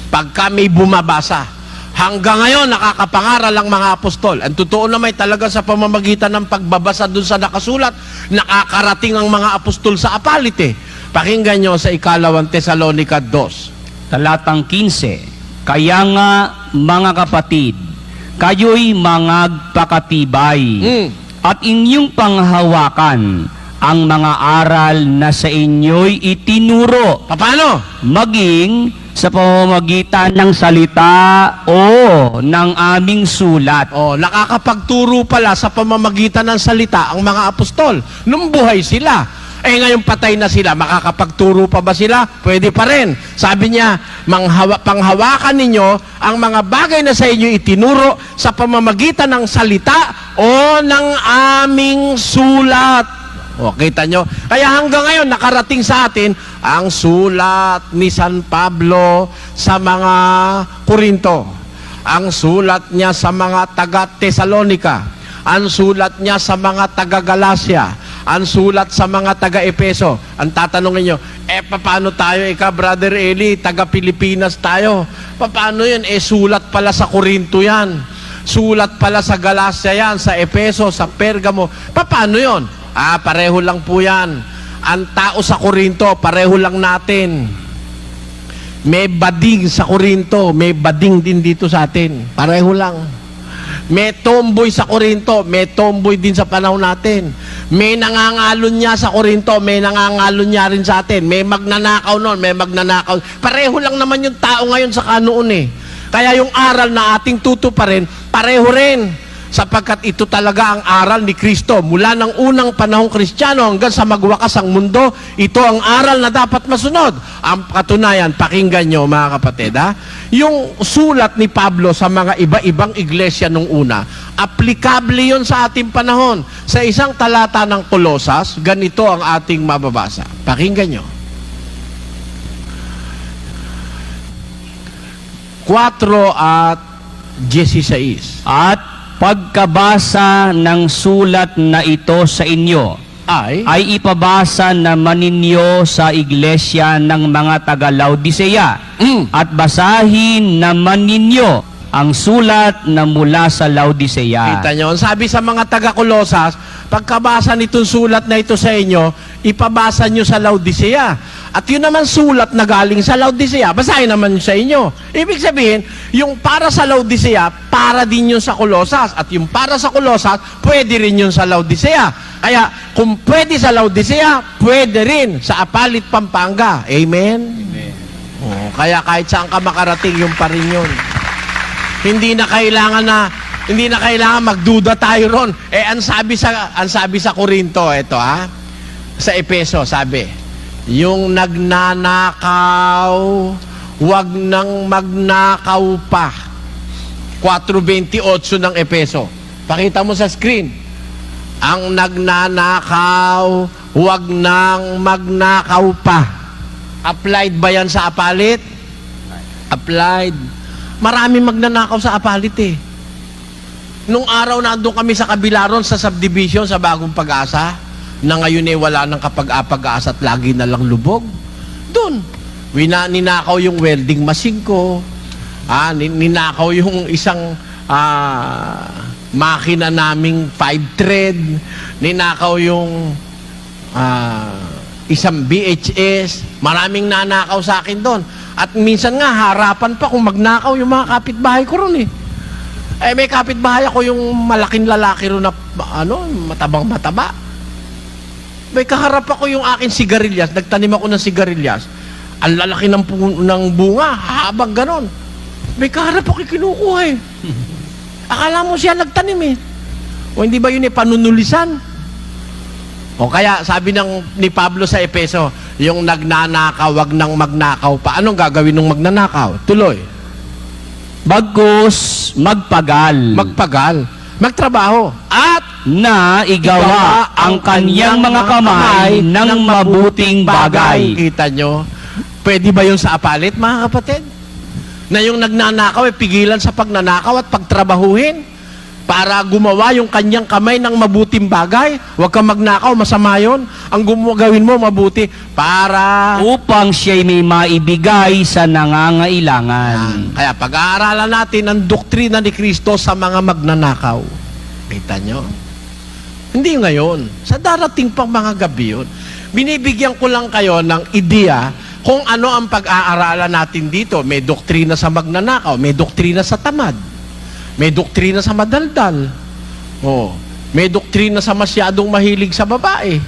Pagka may bumabasa, hanggang ngayon, nakakapangaral ang mga apostol. Ang totoo naman talaga sa pamamagitan ng pagbabasa dun sa nakasulat, nakakarating ang mga apostol sa apalit. Pakinggan nyo sa 2 Tesalonica 2. talatang 15, kaya nga mga kapatid, kayo'y magpakatibay at inyong panghawakan ang mga aral na sa inyo'y itinuro, Paano? maging sa pamamagitan ng salita o ng aming sulat. Oh, nakakapagturo pala sa pamamagitan ng salita ang mga apostol. Nung buhay sila. Ngayon patay na sila, makakapagturo pa ba sila? Pwede pa rin. Sabi niya, panghawakan ninyo ang mga bagay na sa inyo itinuro sa pamamagitan ng salita o ng aming sulat. O, kita nyo? Kaya hanggang ngayon, nakarating sa atin ang sulat ni San Pablo sa mga Korinto. Ang sulat niya sa mga taga-Tesalonika. Ang sulat niya sa mga taga-Galacia. Ang sulat sa mga taga-Epeso. Ang tatanungin nyo, paano tayo, Brother Eli, taga-Pilipinas tayo? Paano yun? Sulat pala sa Korinto yan. Sulat pala sa Galacia yan, sa Epeso, sa Pergamo. Paano yun? Pareho lang po yan. Ang tao sa Korinto, pareho lang natin. May bading sa Korinto, may bading din dito sa atin. Pareho lang. May tomboy sa Korinto, may tomboy din sa panahon natin. May nangangalon niya sa Korinto, may nangangalon niya rin sa atin. May magnanakaw noon, may magnanakaw. Pareho lang naman yung tao ngayon sa kanoon eh. Kaya yung aral na ating tutuparin, pareho rin. Sapagkat ito talaga ang aral ni Kristo. Mula ng unang panahong Kristiyano hanggang sa magwakas ang mundo, ito ang aral na dapat masunod. Ang katunayan, pakinggan nyo mga kapatid, yung sulat ni Pablo sa mga iba-ibang iglesia nung una, aplikable yon sa ating panahon. Sa isang talata ng Kolosas, ganito ang ating mababasa. Pakinggan nyo. 4:16. At pagkabasa ng sulat na ito sa inyo, ay ipabasa naman ninyo sa iglesia ng mga taga-Laodicea. At basahin naman ninyo ang sulat na mula sa Laodicea. Kita nyo, sabi sa mga taga-Kolosas, pagkabasa nitong sulat na ito sa inyo, ipabasa nyo sa Laodicea. At yun naman sulat na galing sa Laodicea, basahin naman sa inyo. Ibig sabihin, yung para sa Laodicea, para din yun sa Kolosas. At yung para sa Kolosas, pwede rin yun sa Laodicea. Kaya, kung pwede sa Laodicea, pwede rin sa Apalit, Pampanga. Amen? Amen. Kaya kahit saan ka makarating, yung pa rin yun. Hindi na kailangan magduda tayo ron. Ang sabi sa Korinto, ito sa Epeso, sabi, yung nagnanakaw, wag nang magnakaw pa. 4:28 ng Epeso. Pakita mo sa screen. Ang nagnanakaw, wag nang magnakaw pa. Applied ba yan sa Apalit? Applied. Maraming magnanakaw sa Apalit eh. Nung araw nandun kami sa Kabilaron sa subdivision sa Bagong Pag-asa, na ngayon wala nang kapag-apag-asa at lagi na lang lubog. Doon, ninakaw yung welding machine ko, ninakaw yung isang makina naming 5-thread, ninakaw yung isang VHS, maraming nanakaw sa akin doon. At minsan nga, harapan pa kung magnakaw yung mga kapitbahay ko ron eh. May kapitbahay ako yung malaking lalaki ron na, matabang-mataba. May kaharap ako yung akin sigarilyas, nagtanim ako ng sigarilyas. Ang lalaki ng bunga, habang ganon. May kaharap ako kinukuha eh. Akala mo siya nagtanim eh. O hindi ba yun panunulisan? O kaya sabi ni Pablo sa Epeso, yung nagnanakaw, wag nang magnakaw pa. Anong gagawin ng magnanakaw? Tuloy. Bagkus magpagal. Magtrabaho. At na igawa ang kanyang mga kamay ng mabuting bagay. Kita nyo? Pwede ba yun sa Apalit, mga kapatid? Na yung nagnanakaw pigilan sa pagnanakaw at pagtrabahuhin para gumawa yung kanyang kamay ng mabuting bagay. Huwag kang magnakaw, masama yun. Ang gawin mo mabuti para upang siya'y may maibigay sa nangangailangan. Kaya pag-aaralan natin ang doktrina ni Kristo sa mga magnanakaw. Kita nyo? Hindi ngayon. Sa darating pang mga gabi yun. Binibigyan ko lang kayo ng ideya kung ano ang pag-aaralan natin dito. May doktrina sa magnanakaw, may doktrina sa tamad, may doktrina sa madaldal, may doktrina sa masyadong mahilig sa babae,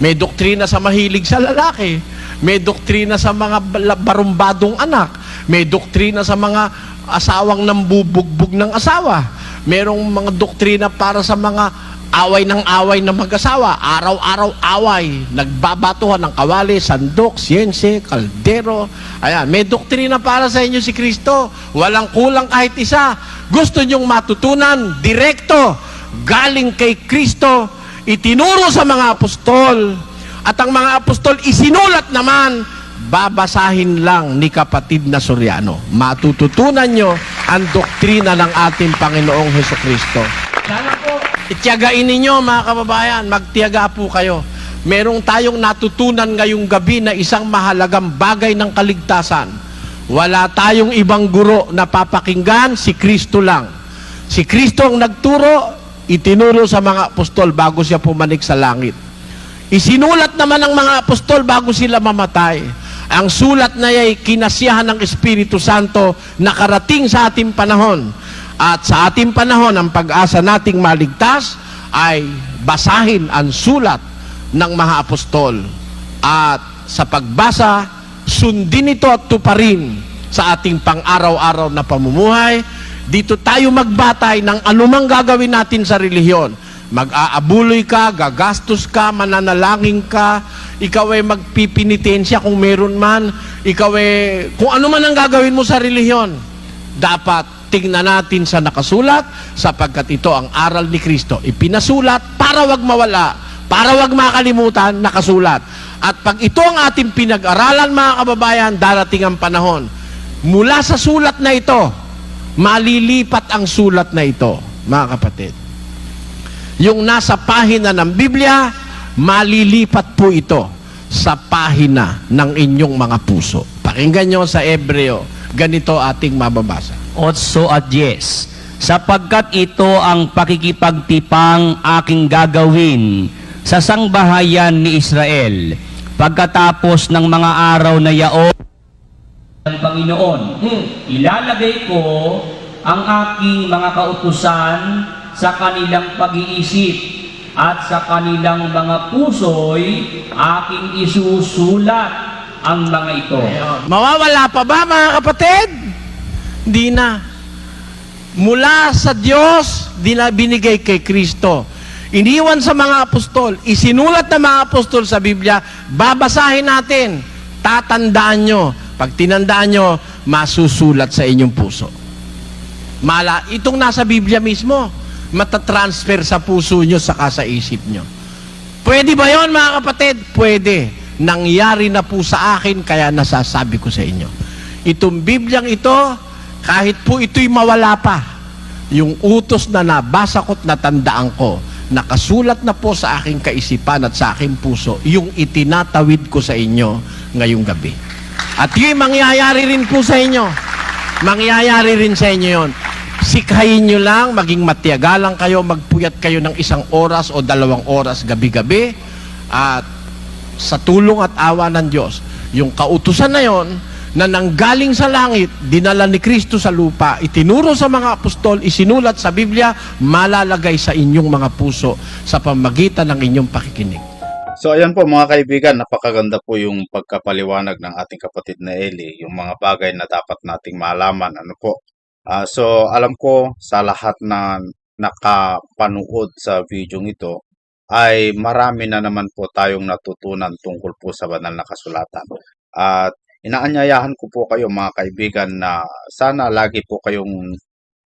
may doktrina sa mahilig sa lalaki, may doktrina sa mga barumbadong anak, may doktrina sa mga asawang nambubugbog ng asawa, merong mga doktrina para sa mga away ng mag-asawa, araw-araw away, nagbabatuhan ng kawali, sandok, siyense, kaldero. Ayan, may doktrina para sa inyo si Kristo. Walang kulang kahit isa. Gusto nyong matutunan, direkto, galing kay Kristo, itinuro sa mga apostol. At ang mga apostol isinulat naman, babasahin lang ni kapatid na Soriano. Matututunan nyo ang doktrina ng ating Panginoong Hesukristo. Sana po, itiyagain ninyo mga kababayan, magtiyaga po kayo. Merong tayong natutunan ngayong gabi na isang mahalagang bagay ng kaligtasan. Wala tayong ibang guro na papakinggan, si Kristo lang. Si Kristo ang nagturo, itinuro sa mga apostol bago siya pumanik sa langit. Isinulat naman ng mga apostol bago sila mamatay. Ang sulat na ay kinasiyahan ng Espiritu Santo na karating sa ating panahon. At sa ating panahon, ang pag-asa nating maligtas ay basahin ang sulat ng mga apostol. At sa pagbasa, sundin ito at tuparin sa ating pang-araw-araw na pamumuhay. Dito tayo magbatay ng anumang gagawin natin sa relihiyon. Mag-aabuloy ka, gagastos ka, mananalangin ka, ikaw ay magpipinitensya kung meron man, ikaw ay, kung ano man ang gagawin mo sa relihiyon, dapat tingnan natin sa nakasulat, sapagkat ito ang aral ni Kristo. Ipinasulat para wag mawala, para wag makalimutan, nakasulat. At pag ito ang ating pinag-aralan, mga kababayan, darating ang panahon. Mula sa sulat na ito, malilipat ang sulat na ito, mga kapatid. Yung nasa pahina ng Biblia, malilipat po ito sa pahina ng inyong mga puso. Pakinggan nyo sa Hebreo, ganito ating mababasa. 8 at 10. Sapagkat ito ang pakikipagtipang aking gagawin sa sangbahayan ni Israel pagkatapos ng mga araw na yaon ng Panginoon. Ilalagay ko ang aking mga kautusan sa kanilang pag-iisip at sa kanilang mga puso'y aking isusulat ang mga ito. Mawawala pa ba, mga kapatid? Hindi na. Mula sa Diyos, binigay kay Kristo. Iniwan sa mga apostol, isinulat ng mga apostol sa Biblia, babasahin natin, tatandaan nyo. Pag tinandaan nyo, masusulat sa inyong puso. Itong nasa Biblia mismo, matatransfer sa puso nyo saka sa isip nyo. Pwede ba yon, mga kapatid? Pwede. Nangyari na po sa akin, kaya nasasabi ko sa inyo. Itong Bibliang ito, kahit po ito'y mawala pa, yung utos na nabasa ko't natandaan ko, nakasulat na po sa aking kaisipan at sa aking puso, yung itinatawid ko sa inyo ngayong gabi. At yung mangyayari rin po sa inyo. Mangyayari rin sa inyo yon. Sikhayin nyo lang, maging matiyaga lang kayo, magpuyat kayo ng 1 oras o 2 oras gabi-gabi, at sa tulong at awa ng Diyos, yung kautusan na yon, na nanggaling sa langit, dinala ni Kristo sa lupa, itinuro sa mga apostol, isinulat sa Biblia, malalagay sa inyong mga puso sa pamagitan ng inyong pakikinig. So ayan po mga kaibigan, napakaganda po yung pagkapaliwanag ng ating kapatid na Eli, yung mga bagay na dapat nating malaman. Ano po? So alam ko sa lahat na nakapanood sa video ito, ay marami na naman po tayong natutunan tungkol po sa banal na kasulatan. At inaanyayahan ko po kayo mga kaibigan na sana lagi po kayong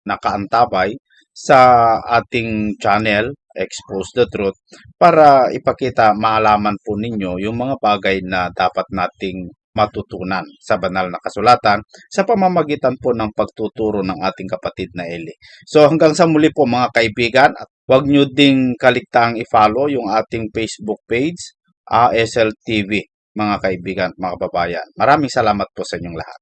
nakaantabay sa ating channel, Expose the Truth, para ipakita, maalaman po ninyo yung mga bagay na dapat nating matutunan sa banal na kasulatan sa pamamagitan po ng pagtuturo ng ating kapatid na Eli. So hanggang sa muli po mga kaibigan, at huwag nyo ding kaligtaang i-follow yung ating Facebook page, ASL TV, mga kaibigan at mga kababayan. Maraming salamat po sa inyong lahat.